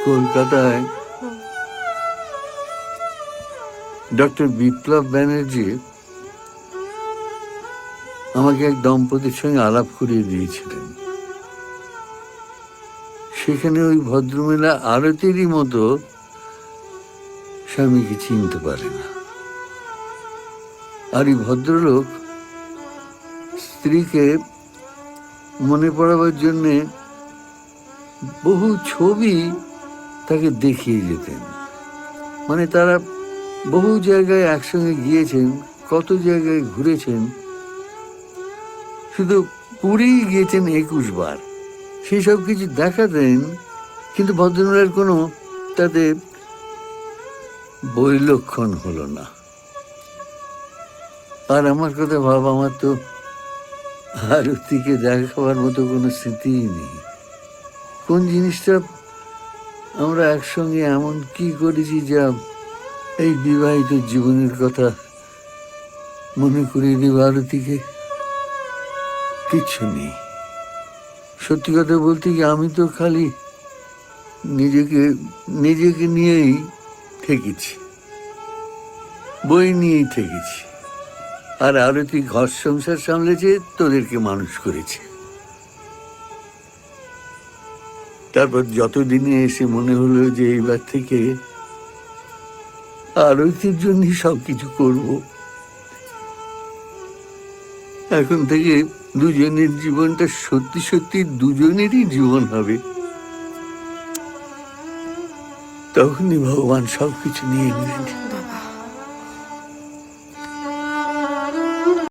কলকাতায় ডক্টর বিপ্লব ব্যানার্জি আমাকে এক দম্পতির সঙ্গে আলাপ করিয়ে দিয়েছিলেন। সেখানে ওই ভদ্রমহিলা আরতিরই মতো স্বামীকে চিনতে পারে না। আর এই ভদ্রলোক স্ত্রীকে মনে পড়াবার জন্যে বহু ছবি তাকে দেখিয়ে যেতেন। মানে তারা বহু জায়গায় একসঙ্গে গিয়েছেন, কত জায়গায় ঘুরেছেন, শুধু পুরী গিয়েছেন 21 বার। সেই সব কিছু দেখাতেন, কিন্তু ভদ্রমহিলার কোনো তাতে বৈলক্ষণ হলো না। আর আমার কথা ভাব, আমার তো আরতিকে দেখাবার মতো কোনো স্মৃতিই নেই। কোন জিনিসটা আমরা একসঙ্গে এমন কি করেছি যা এই বিবাহিত জীবনের কথা মনে করিয়ে দেবে আরতিকে? কিচ্ছু নেই। সত্যি কথা বলতে কি, আমি তো খালি নিজেকে নিয়েই থেকেছি, বই নিয়েই থেকেছি। আর আরতি ঘর সংসার সামলেছে, তোদেরকে মানুষ করেছে। তারপর যতদিনে এসে মনে হলো যে এইবার থেকে আরতির জন্য সবকিছু করব। এখন থেকে দুজনের জীবনটা সত্যি সত্যি দুজনেরই জীবন হবে। তখনই ভগবান সবকিছু নিয়ে নেন।